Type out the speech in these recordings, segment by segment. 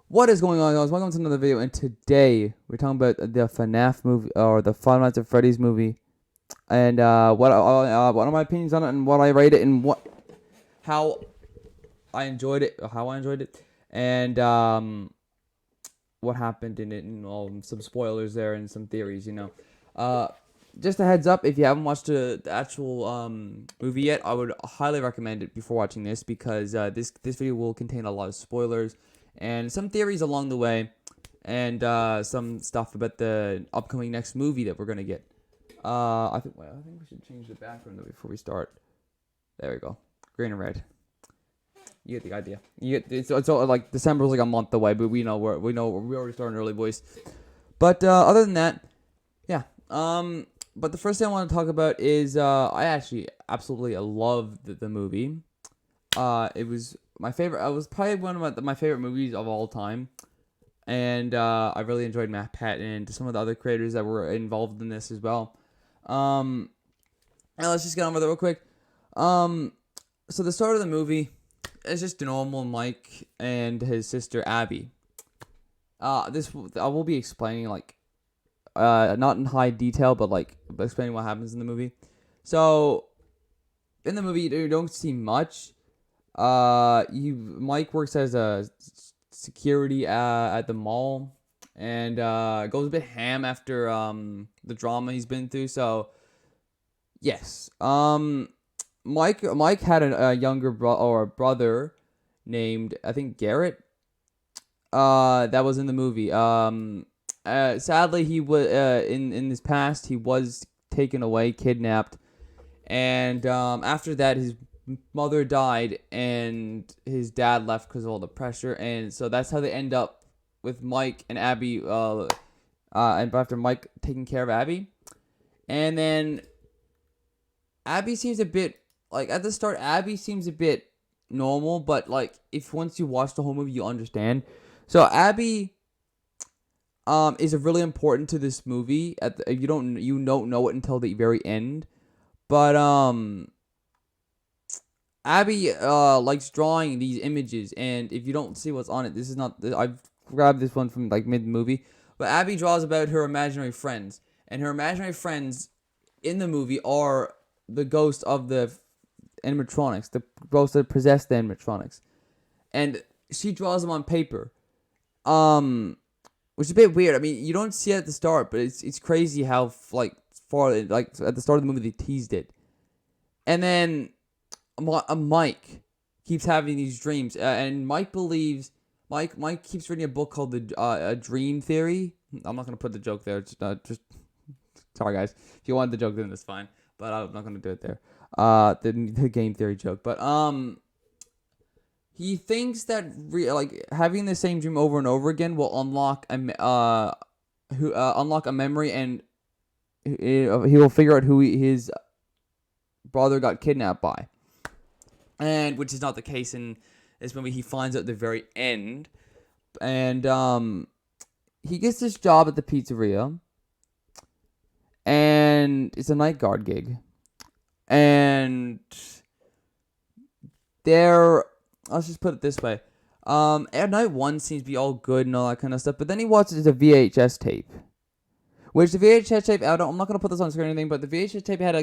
What is going on, guys? Welcome to another video, and today we're talking about the FNAF movie, or the Five Nights at Freddy's movie, and what are my opinions on it, and what I rate it, and how I enjoyed it, and what happened in it, and some spoilers there, and some theories, Uh, just a heads up, if you haven't watched the actual movie yet, I would highly recommend it before watching this because this video will contain a lot of spoilers and some theories along the way, and some stuff about the upcoming next movie that we're gonna get. I think we should change the background though before we start. There we go, green and red. You get the idea. It's all, like December's like a month away, but we already started early, boys. But other than that, yeah. But the first thing I want to talk about is I actually absolutely loved the movie. It was my favorite. It was probably one of my favorite movies of all time, and I really enjoyed Matt Patton and some of the other creators that were involved in this as well. And let's just get on with it real quick. So the start of the movie is just normal Mike and his sister Abby. This I will be explaining not in high detail, but explaining what happens in the movie. So in the movie, you don't see much. Mike works as a security at the mall, and goes a bit ham after the drama he's been through. So yes, Mike had a younger brother named, I think, Garrett. That was in the movie. Sadly, he was in his past, he was taken away, kidnapped, and after that, his mother died, and his dad left because of all the pressure, and so that's how they end up with Mike and Abby. And after Mike taking care of Abby, and then Abby seems a bit at the start. Abby seems a bit normal, but if once you watch the whole movie, you understand. So Abby is really important to this movie. You don't know it until the very end, but Abby likes drawing these images, and if you don't see what's on it, this is not. I've grabbed this one from mid movie, but Abby draws about her imaginary friends, and her imaginary friends in the movie are the ghost of the animatronics, the ghosts that possess the animatronics, and she draws them on paper. Which is a bit weird. I mean, you don't see it at the start, but it's crazy how far at the start of the movie they teased it, and then Mike keeps having these dreams, and Mike keeps reading a book called the a Dream Theory. I'm not gonna put the joke there. Just sorry guys. If you want the joke, then that's fine. But I'm not gonna do it there. The game theory joke. But he thinks that having the same dream over and over again will unlock a memory, and he will figure out who his brother got kidnapped by. And which is not the case in this movie. He finds out at the very end, and he gets this job at the pizzeria, and it's a night guard gig, and let's just put it this way. At night one seems to be all good and all that kind of stuff, but then he watches a VHS tape, which the VHS tape, I'm not gonna put this on screen or anything, but the VHS tape had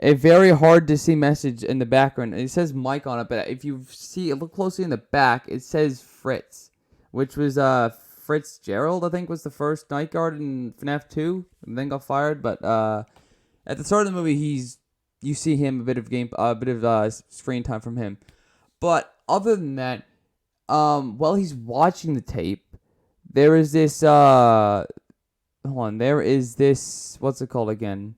a very hard to see message in the background. It says Mike on it, but if you look closely in the back, it says Fritz, which was Fritz Gerald, I think, was the first night guard in FNAF 2, and then got fired. But at the start of the movie, you see him a bit of screen time from him. But other than that, while he's watching the tape, there is this what's it called again?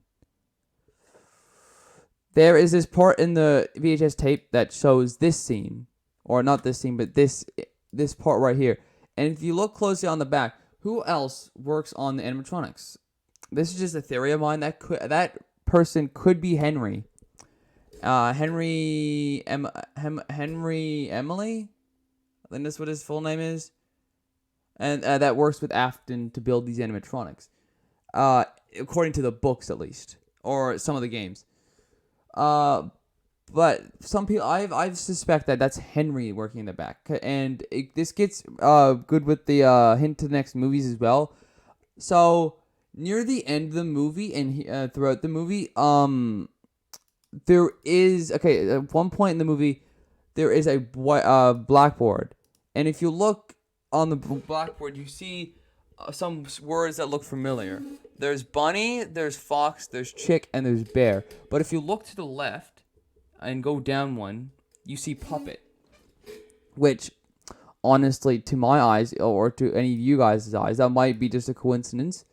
There is this part in the VHS tape that shows this scene, or not this scene, but this part right here. And if you look closely on the back, who else works on the animatronics? This is just a theory of mine. That person could be Henry. Henry Emily. I think that's what his full name is. And that works with Afton to build these animatronics, according to the books at least, or some of the games. But some people, I suspect that that's Henry working in the back, and this gets good with the hint to the next movies as well. So near the end of the movie and throughout the movie, there is at one point in the movie, there is a blackboard, and if you look on the blackboard, you see some words that look familiar. There's bunny, there's fox, there's chick, and there's bear. But if you look to the left and go down one, you see puppet, which honestly, to my eyes or to any of you guys' eyes, that might be just a coincidence.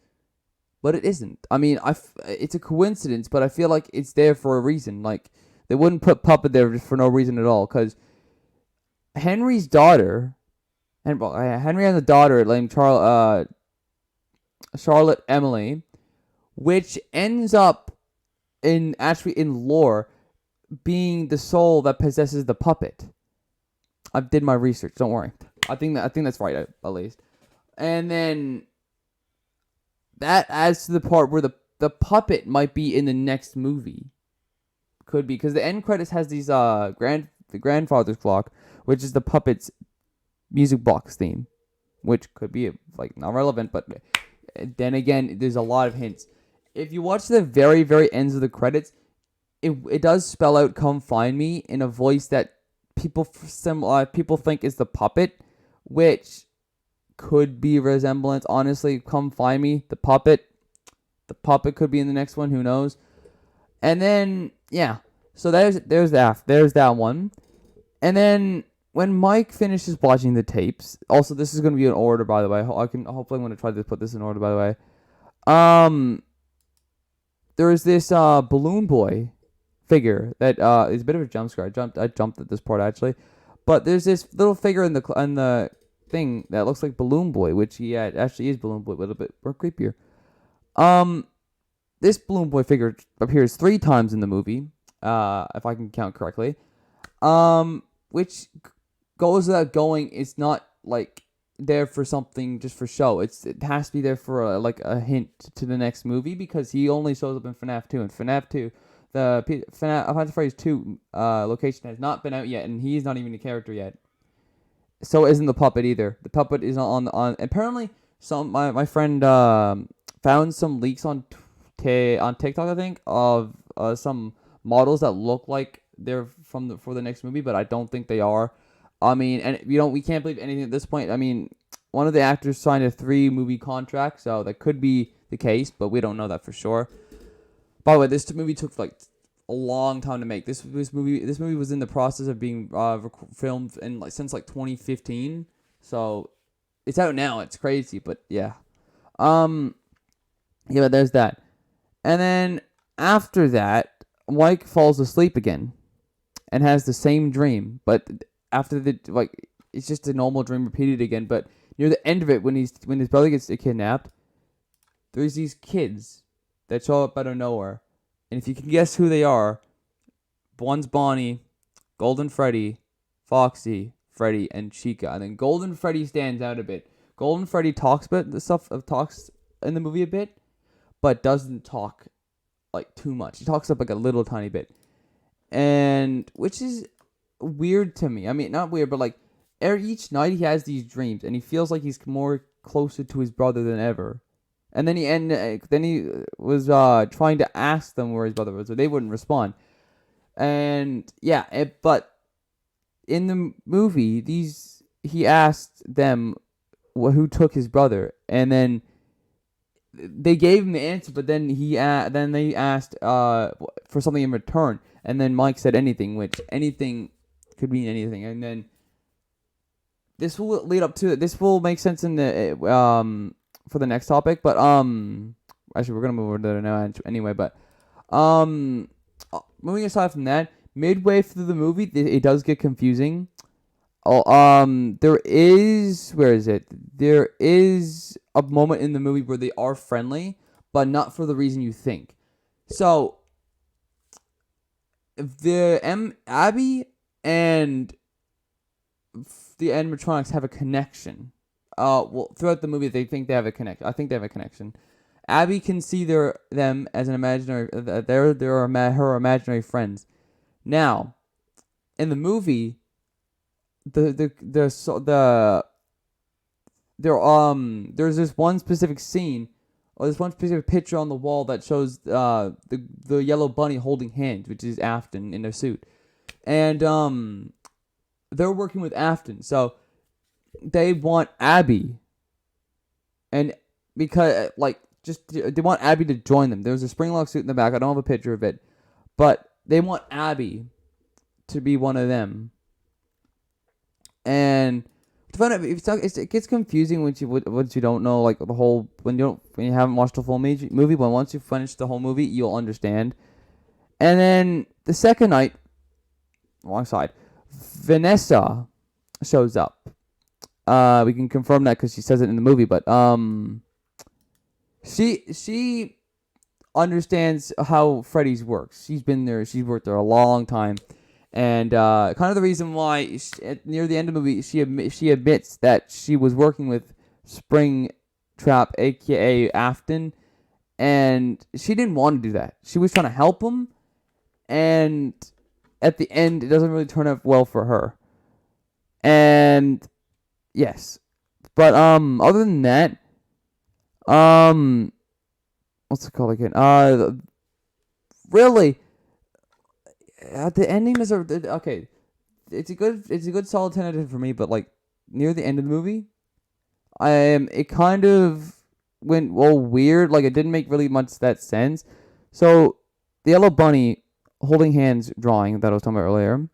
But it isn't. I mean, it's a coincidence, but I feel like it's there for a reason. Like, they wouldn't put puppet there just for no reason at all. Because Henry's daughter, and Henry has a daughter named Charlotte Emily, which ends up in lore being the soul that possesses the puppet. I did my research. Don't worry. I think that's right at least. And then that adds to the part where the puppet might be in the next movie. Could be, because the end credits has these the grandfather's clock, which is the puppet's music box theme, which could be not relevant, but then again, there's a lot of hints. If you watch the very, very ends of the credits, it does spell out "Come find me" in a voice that people think is the puppet, which could be a resemblance. Honestly, "Come find me," the puppet could be in the next one. Who knows? And then so there's that one. And then when Mike finishes watching the tapes, also this is going to be in order, by the way. Hopefully I'm going to try to put this in order, by the way. There is this balloon boy figure that is a bit of a jump scare. I jumped at this part actually, but there's this little figure in the thing that looks like Balloon Boy, which he actually is Balloon Boy, but a little bit more creepier. This Balloon Boy figure appears 3 times in the movie, if I can count correctly. Which goes without going. It's not there for something just for show. It has to be there for a hint to the next movie, because he only shows up in FNAF 2. And FNAF 2, the FNAF Freddy's 2 location has not been out yet, and he's not even a character yet. So isn't the puppet either. The puppet is on apparently my friend found some leaks on TikTok, I think, of some models that look like they're for the next movie, but I don't think they are. I mean, and we can't believe anything at this point. I mean, one of the actors signed a 3-movie contract, so that could be the case, but we don't know that for sure. By the way, this movie took a long time to make. This movie was in the process of being filmed since 2015. So it's out now. It's crazy, but yeah. But there's that. And then after that, Mike falls asleep again and has the same dream, but after it's just a normal dream repeated again. But near the end of it, when his brother gets kidnapped, there's these kids that show up out of nowhere. And if you can guess who they are, one's Bonnie, Golden Freddy, Foxy, Freddy, and Chica. And then Golden Freddy stands out a bit. Golden Freddy talks in the movie a bit, but doesn't talk too much. He talks up a little tiny bit. And which is weird to me. I mean, not weird, but each night he has these dreams, and he feels like he's more closer to his brother than ever. And then he was trying to ask them where his brother was, but they wouldn't respond. And but in the movie, he asked them who took his brother, and then they gave him the answer. But then they asked for something in return, and then Mike said anything, which anything could mean anything. And then this will lead up to this will make sense in the for the next topic, but actually we're gonna move over there now anyway. But moving aside from that, midway through the movie, it does get confusing. There is a moment in the movie where they are friendly, but not for the reason you think. So Abby and the animatronics have a connection. Throughout the movie, they think they have a connection. I think they have a connection. Abby can see them as an imaginary. They're her imaginary friends. Now, in the movie, there's this one specific scene or this one specific picture on the wall that shows the yellow bunny holding hands, which is Afton in their suit, and they're working with Afton, so they want Abby, and because they want Abby to join them. There's a Springlock suit in the back. I don't have a picture of it, but they want Abby to be one of them. And to find out, it gets confusing once you don't know like the whole when you haven't watched the full movie. But once you finish the whole movie, you'll understand. And then the second night, wrong side, Vanessa shows up. We can confirm that because she says it in the movie. But she understands how Freddy's works. She's been there. She's worked there a long time. And kind of the reason why near the end of the movie she admits that she was working with Springtrap, aka Afton, and she didn't want to do that. She was trying to help him, and at the end it doesn't really turn out well for her. And yes, but other than that, what's it called again? Really. The ending is okay. It's a good solid 10 out of 10 for me, but like near the end of the movie, it kind of went weird. Like it didn't make really much that sense. So the yellow bunny holding hands drawing that I was talking about earlier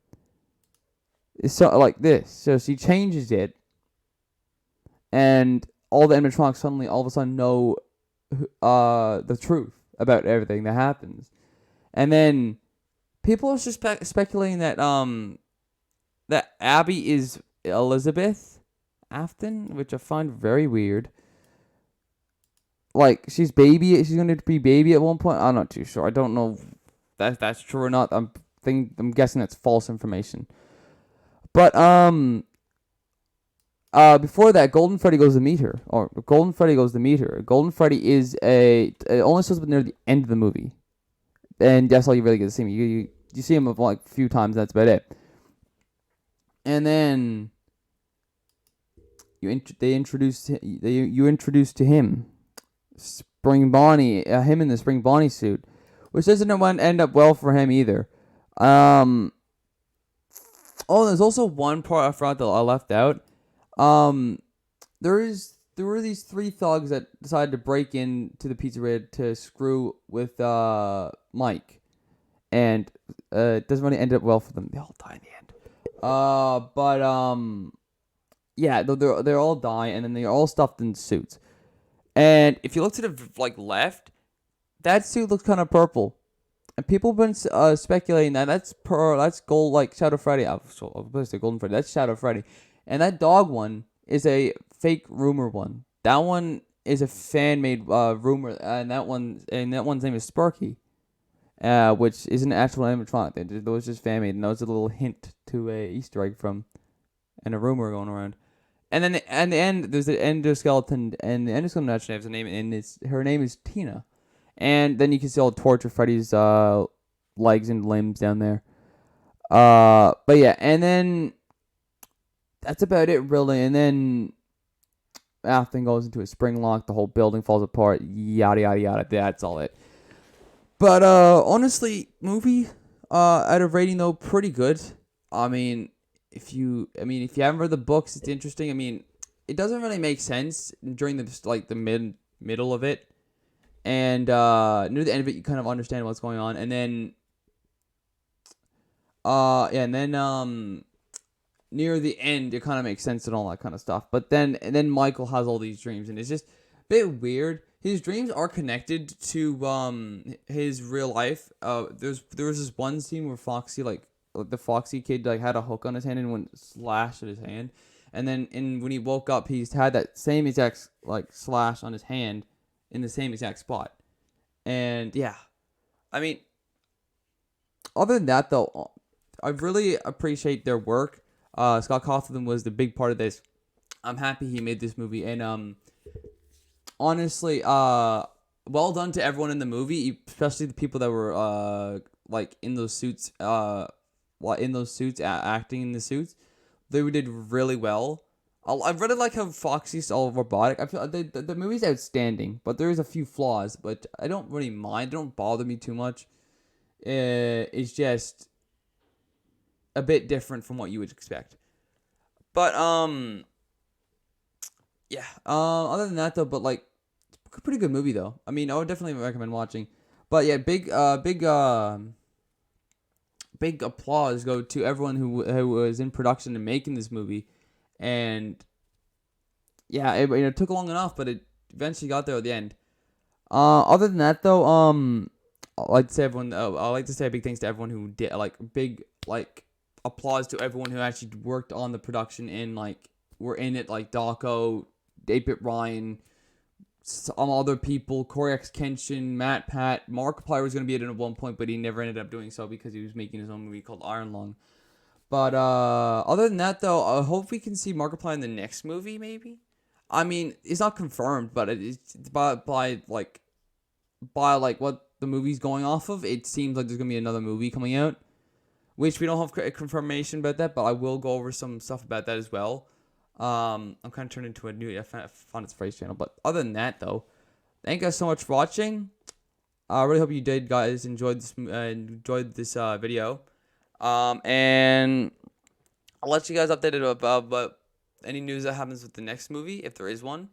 is so like this. So she changes it, and all the animatronics suddenly all of a sudden know the truth about everything that happens, and then people are just speculating that that Abby is Elizabeth Afton, which I find very weird. Like she's going to be baby at one point. I'm not too sure. I don't know if that's true or not. I'm guessing that's false information. But before that, Golden Freddy goes to meet her. Golden Freddy is it only shows up near the end of the movie. And that's all you really get to see him. You see him like a few times. That's about it. And then you introduce to him Spring Bonnie, him in the Spring Bonnie suit, which doesn't end up well for him either. There's also one part I forgot that I left out. There were these three thugs that decided to break into the pizzeria to screw with Mike, and it doesn't really end up well for them. They all die in the end. Yeah, they all die, and then they're all stuffed in suits. And if you look to the left, that suit looks kind of purple, and people have been speculating that that's gold, like Shadow Freddy. I was going to say Golden Freddy. That's Shadow Freddy, and that dog one is a fake rumor one. That one is a fan made rumor, and that one's name is Sparky, which isn't an actual animatronic. That was just fan made, and that was a little hint to a Easter egg from, and a rumor going around. And then at the end, there's the endoskeleton, and the endoskeleton actually has a name, and her name is Tina. And then you can see all the torture Freddy's legs and limbs down there. But yeah, and then that's about it, really. And then Afton goes into a spring lock, the whole building falls apart, yada yada yada. That's all it. But honestly, movie at a rating though, pretty good. I mean, if you haven't read the books, it's interesting. I mean, it doesn't really make sense during the middle of it, and near the end of it, you kind of understand what's going on, and then near the end, it kind of makes sense and all that kind of stuff. But then Michael has all these dreams, and it's just a bit weird. His dreams are connected to his real life. There was this one scene where Foxy, the Foxy kid, had a hook on his hand and went slash at his hand, and then when he woke up, he's had that same exact slash on his hand in the same exact spot. And yeah, I mean, other than that though, I really appreciate their work. Scott Cawthon was the big part of this. I'm happy he made this movie, and honestly, well done to everyone in the movie, especially the people that were in those suits. while in those suits, acting in the suits, they did really well. I really like how Foxy's all robotic. I feel like the movie's outstanding, but there is a few flaws. But I don't really mind. They don't bother me too much. It's just a bit different from what you would expect. But yeah. Other than that though, but like, pretty good movie though. I mean, I would definitely recommend watching. But yeah, big applause go to everyone who was in production and making this movie, and yeah, it took long enough, but it eventually got there at the end. Other than that though, I like to say everyone. I like to say a big thanks to everyone who did big applause to everyone who actually worked on the production and were in it, like Daco, 8-Bit Ryan, some other people, Corey X Kenshin, Matt Pat. Markiplier was going to be in it at one point, but he never ended up doing so because he was making his own movie called Iron Lung. But other than that, though, I hope we can see Markiplier in the next movie, maybe. I mean, it's not confirmed, but it's by what the movie's going off of, it seems like there's going to be another movie coming out, which we don't have confirmation about that, but I will go over some stuff about that as well. I'm kind of turned into a new Fun It's Phrase channel, but other than that, though, thank you guys so much for watching. I really hope you did, guys, enjoyed this video. And I'll let you guys updated about any news that happens with the next movie, if there is one.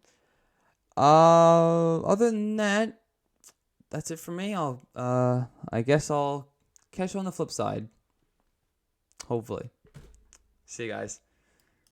Other than that, that's it for me. I guess I'll catch you on the flip side. Hopefully. See you guys.